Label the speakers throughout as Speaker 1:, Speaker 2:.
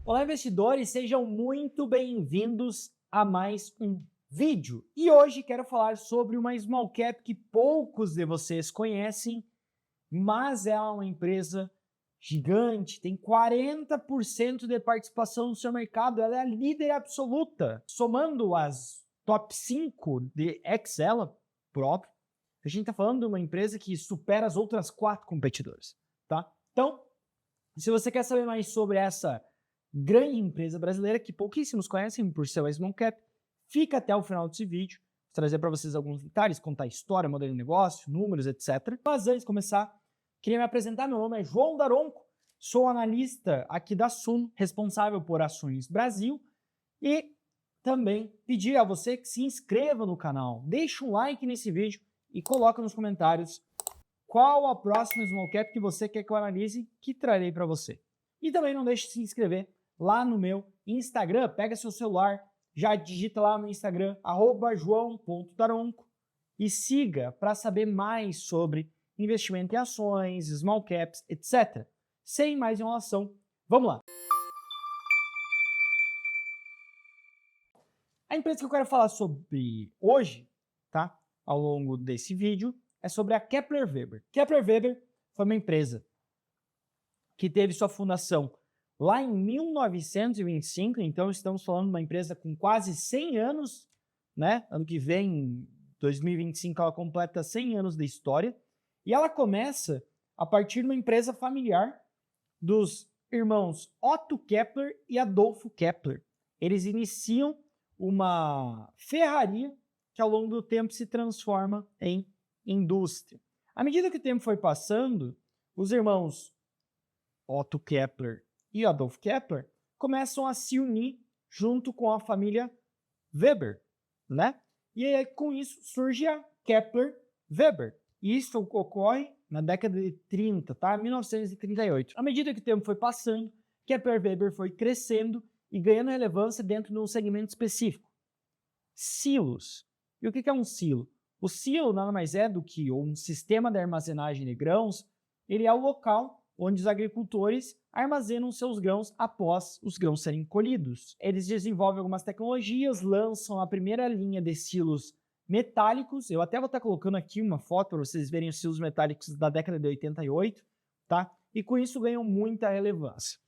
Speaker 1: Olá, investidores, sejam muito bem-vindos a mais um vídeo. E hoje quero falar sobre uma small cap que poucos de vocês conhecem, mas é uma empresa gigante, tem 40% de participação no seu mercado, ela é a líder absoluta. Somando as top 5 de Excel próprio, a gente está falando de uma empresa que supera as outras 4 competidoras, tá? Então, se você quer saber mais sobre essa grande empresa brasileira que pouquíssimos conhecem por ser uma small cap, fica até o final desse vídeo. Vou trazer para vocês alguns detalhes, contar a história, modelo de negócio, números, etc. Mas antes de começar, queria me apresentar. Meu nome é João Daronco, sou analista aqui da Suno, responsável por ações Brasil, e também pedir a você que se inscreva no canal, deixe um like nesse vídeo e coloca nos comentários qual a próxima small cap que você quer que eu analise, que trarei para você. E também não deixe de se inscrever lá no meu Instagram, pega seu celular, já digita lá no Instagram, @joão.daronco, e siga para saber mais sobre investimento em ações, small caps, etc. Sem mais enrolação, vamos lá. A empresa que eu quero falar sobre hoje, tá, ao longo desse vídeo, é sobre a Kepler Weber. Kepler Weber foi uma empresa que teve sua fundação lá em 1925, então estamos falando de uma empresa com quase 100 anos, né? Ano que vem, 2025, ela completa 100 anos de história, e ela começa a partir de uma empresa familiar dos irmãos Otto Kepler e Adolfo Kepler. Eles iniciam uma ferraria que ao longo do tempo se transforma em indústria. À medida que o tempo foi passando, os irmãos Otto Kepler e Adolf Kepler começam a se unir junto com a família Weber, né? E aí, com isso surge a Kepler Weber. E isso ocorre na década de 30, tá? 1938. À medida que o tempo foi passando, Kepler Weber foi crescendo e ganhando relevância dentro de um segmento específico. Silos. E o que é um silo? O silo nada mais é do que um sistema de armazenagem de grãos. Ele é o local onde os agricultores armazenam seus grãos após os grãos serem colhidos. Eles desenvolvem algumas tecnologias, lançam a primeira linha de silos metálicos. Eu até vou estar colocando aqui uma foto para vocês verem os silos metálicos da década de 88, tá? E com isso ganham muita relevância.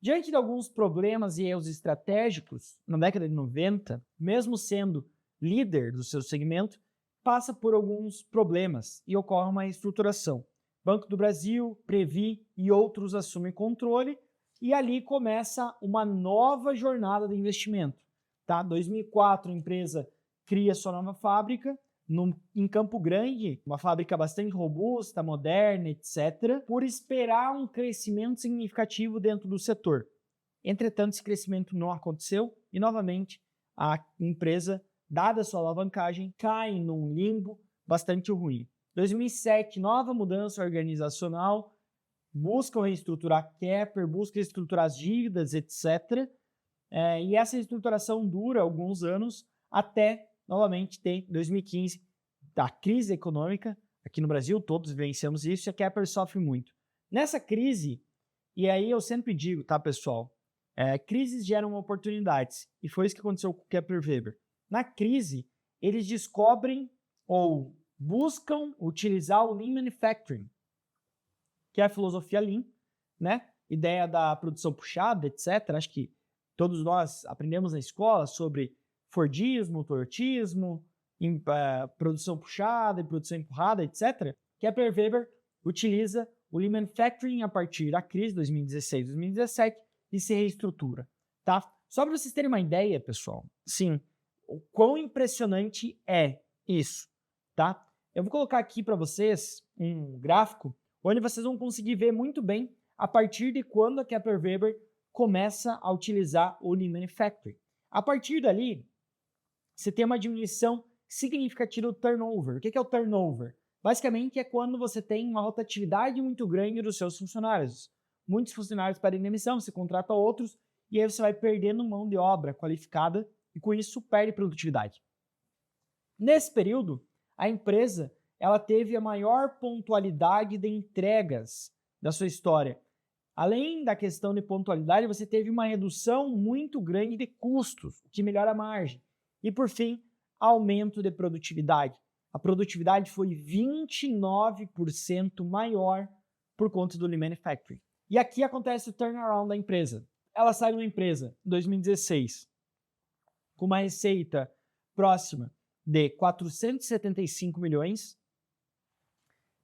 Speaker 1: Diante de alguns problemas e erros estratégicos, na década de 90, mesmo sendo líder do seu segmento, passa por alguns problemas e ocorre uma reestruturação. Banco do Brasil, Previ e outros assumem controle e ali começa uma nova jornada de investimento. Tá? 2004, a empresa cria sua nova fábrica em Campo Grande, uma fábrica bastante robusta, moderna, etc., por esperar um crescimento significativo dentro do setor. Entretanto, esse crescimento não aconteceu e, novamente, a empresa, dada a sua alavancagem, cai num limbo bastante ruim. 2007, nova mudança organizacional, buscam reestruturar a Kepler, buscam reestruturar as dívidas, etc. E essa reestruturação dura alguns anos até, novamente, ter 2015, a crise econômica. Aqui no Brasil, todos vivenciamos isso e a Kepler sofre muito. Nessa crise, e aí eu sempre digo, tá, pessoal? Crises geram oportunidades, e foi isso que aconteceu com o Kepler Weber. Na crise, eles descobrem ou buscam utilizar o Lean Manufacturing, que é a filosofia Lean, né? Ideia da produção puxada, etc. Acho que todos nós aprendemos na escola sobre Fordismo, Toyotismo, produção puxada e produção empurrada, etc. Kepler Weber utiliza o Lean Manufacturing a partir da crise 2016, 2017 e se reestrutura, tá? Só para vocês terem uma ideia, pessoal, sim, o quão impressionante é isso, tá? Eu vou colocar aqui para vocês um gráfico onde vocês vão conseguir ver muito bem a partir de quando a Kepler Weber começa a utilizar o Lean Manufacturing. A partir dali, você tem uma diminuição significativa do turnover. O que é o turnover? Basicamente é quando você tem uma rotatividade muito grande dos seus funcionários. Muitos funcionários pedem demissão, você contrata outros e aí você vai perdendo mão de obra qualificada e com isso perde produtividade. Nesse período, a empresa ela teve a maior pontualidade de entregas da sua história. Além da questão de pontualidade, você teve uma redução muito grande de custos, o que melhora a margem. E, por fim, aumento de produtividade. A produtividade foi 29% maior por conta do Lean Manufacturing. E aqui acontece o turnaround da empresa. Ela sai de uma empresa em 2016 com uma receita próxima de 475 milhões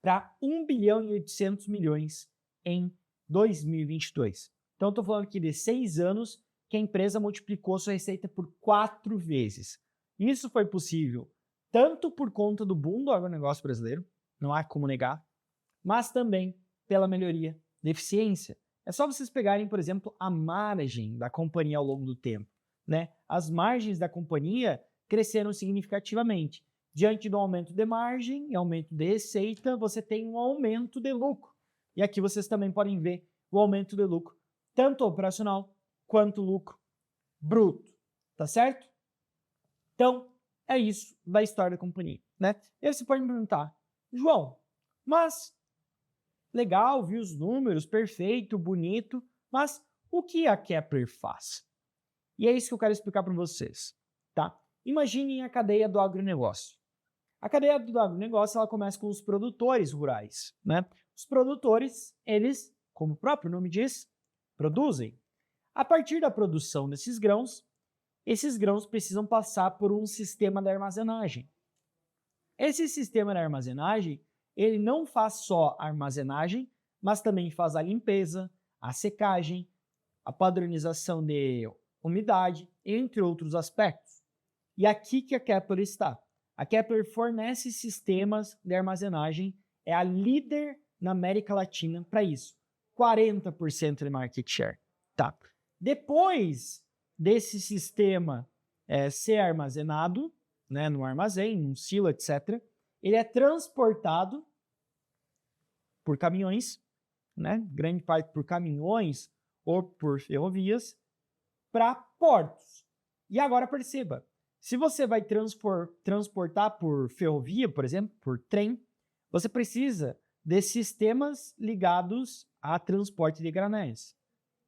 Speaker 1: para 1 bilhão e 800 milhões em 2022. Então, estou falando aqui de 6 anos que a empresa multiplicou sua receita por 4 vezes. Isso foi possível tanto por conta do boom do agronegócio brasileiro, não há como negar, mas também pela melhoria da eficiência. É só vocês pegarem, por exemplo, a margem da companhia ao longo do tempo, né? As margens da companhia cresceram significativamente. Diante do aumento de margem e aumento de receita, você tem um aumento de lucro. E aqui vocês também podem ver o aumento de lucro, tanto operacional quanto lucro bruto, tá certo? Então, é isso da história da companhia, né? E aí você pode me perguntar, João, mas legal, vi os números, perfeito, bonito, mas o que a Kepler faz? E é isso que eu quero explicar para vocês, tá? Imaginem a cadeia do agronegócio. A cadeia do agronegócio, ela começa com os produtores rurais, né? Os produtores, eles, como o próprio nome diz, produzem. A partir da produção desses grãos, esses grãos precisam passar por um sistema de armazenagem. Esse sistema de armazenagem, ele não faz só a armazenagem, mas também faz a limpeza, a secagem, a padronização de umidade, entre outros aspectos. E aqui que a Kepler está. A Kepler fornece sistemas de armazenagem, é a líder na América Latina para isso. 40% de market share. Tá. Depois desse sistema ser armazenado, né, no armazém, num silo, etc., ele é transportado por caminhões, né, grande parte por caminhões ou por ferrovias, para portos. E agora perceba, se você vai transportar por ferrovia, por exemplo, por trem, você precisa de sistemas ligados a transporte de granéis.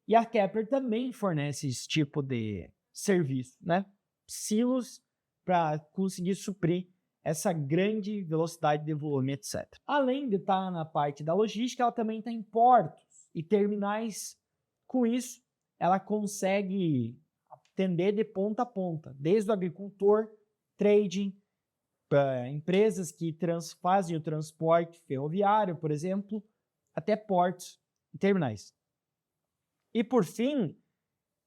Speaker 1: E a Kepler também fornece esse tipo de serviço, né? Silos para conseguir suprir essa grande velocidade de volume, etc. Além de estar na parte da logística, ela também está em portos e terminais. Com isso, ela consegue atender de ponta a ponta, desde o agricultor, trading, empresas que fazem o transporte ferroviário, por exemplo, até portos e terminais. E por fim,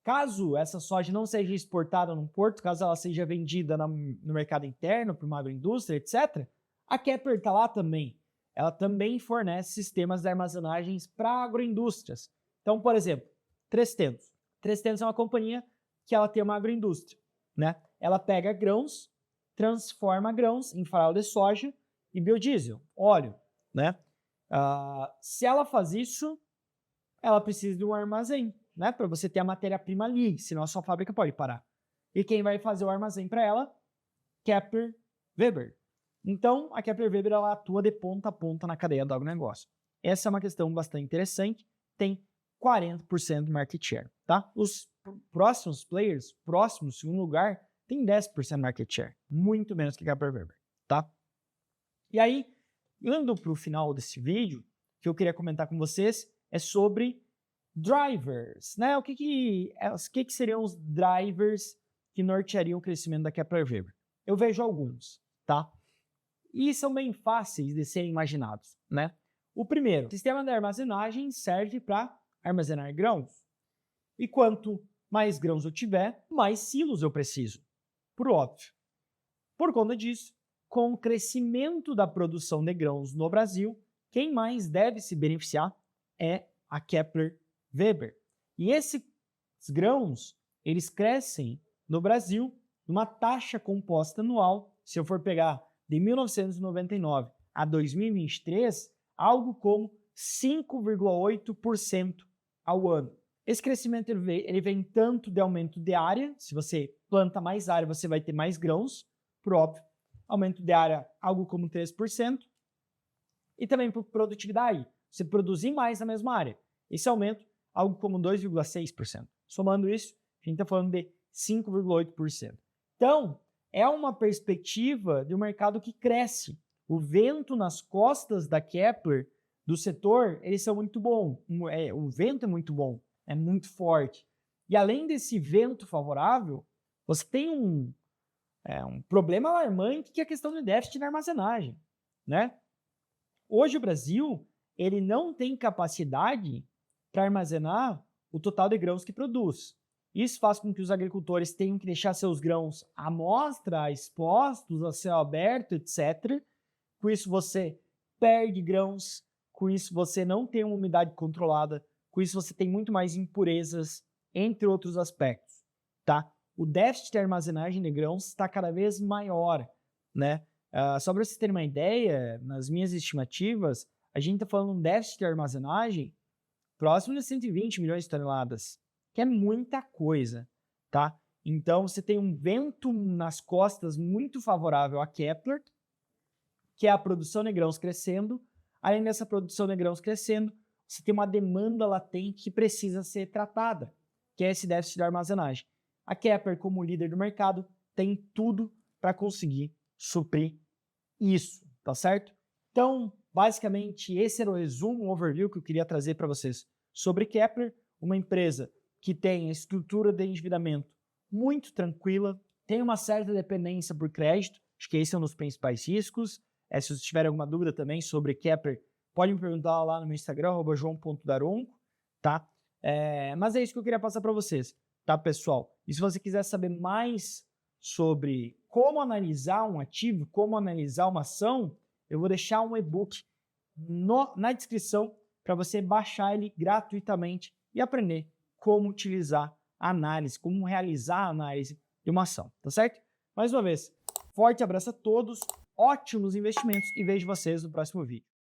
Speaker 1: caso essa soja não seja exportada num porto, caso ela seja vendida no mercado interno, para uma agroindústria, etc., a Kepler está lá também. Ela também fornece sistemas de armazenagens para agroindústrias. Então, por exemplo, 3tentos. 3tentos é uma companhia que ela tem uma agroindústria, né? Ela pega grãos, transforma grãos em farelo de soja e biodiesel, óleo, né? Se ela faz isso, ela precisa de um armazém, né? Para você ter a matéria-prima ali, senão a sua fábrica pode parar. E quem vai fazer o armazém para ela? Kepler Weber. Então, a Kepler Weber ela atua de ponta a ponta na cadeia do agronegócio. Essa é uma questão bastante interessante. Tem 40% de market share, tá? Os próximos players, próximos, segundo lugar, tem 10% de market share. Muito menos que a Kepler Weber, tá? E aí, indo para o final desse vídeo, o que eu queria comentar com vocês é sobre drivers, né? O que seriam os drivers que norteariam o crescimento da Kepler Weber? Eu vejo alguns, tá? E são bem fáceis de serem imaginados, né? O primeiro, o sistema de armazenagem serve para armazenar grãos. E quanto mais grãos eu tiver, mais silos eu preciso, por óbvio. Por conta disso, com o crescimento da produção de grãos no Brasil, quem mais deve se beneficiar é a Kepler Weber. E esses grãos, eles crescem no Brasil numa taxa composta anual, se eu for pegar de 1999 a 2023, algo como 5,8% ao ano. Esse crescimento ele vem tanto de aumento de área, se você planta mais área, você vai ter mais grãos, por óbvio, aumento de área algo como 3%, e também por produtividade, você produzir mais na mesma área. esse aumento, algo como 2,6%. Somando isso, a gente está falando de 5,8%. Então, é uma perspectiva de um mercado que cresce. O vento nas costas da Kepler, do setor, eles são muito bons. O vento é muito bom, é muito forte. E além desse vento favorável, você tem um problema alarmante que é a questão do déficit na armazenagem, né? Hoje o Brasil, ele não tem capacidade para armazenar o total de grãos que produz. Isso faz com que os agricultores tenham que deixar seus grãos à mostra, expostos, a céu aberto, etc. Com isso você perde grãos, com isso você não tem uma umidade controlada, com isso você tem muito mais impurezas, entre outros aspectos, tá? O déficit de armazenagem de grãos está cada vez maior, né? Só para vocês terem uma ideia, nas minhas estimativas, a gente está falando de um déficit de armazenagem próximo de 120 milhões de toneladas, que é muita coisa, tá? Então, você tem um vento nas costas muito favorável à Kepler, que é a produção de grãos crescendo. Além dessa produção de grãos crescendo, você tem uma demanda latente que precisa ser tratada, que é esse déficit de armazenagem. A Kepler, como líder do mercado, tem tudo para conseguir suprir isso, tá certo? Então, basicamente, esse era o resumo, o overview que eu queria trazer para vocês sobre Kepler, uma empresa que tem a estrutura de endividamento muito tranquila, tem uma certa dependência por crédito, acho que esse é um dos principais riscos. Se vocês tiverem alguma dúvida também sobre Kepler, pode me perguntar lá no meu Instagram, @joão.daronco, tá? Mas é isso que eu queria passar para vocês, tá, pessoal? E se você quiser saber mais sobre como analisar um ativo, como analisar uma ação, eu vou deixar um e-book na descrição para você baixar ele gratuitamente e aprender como utilizar a análise, como realizar a análise de uma ação, tá certo? Mais uma vez, forte abraço a todos, ótimos investimentos e vejo vocês no próximo vídeo.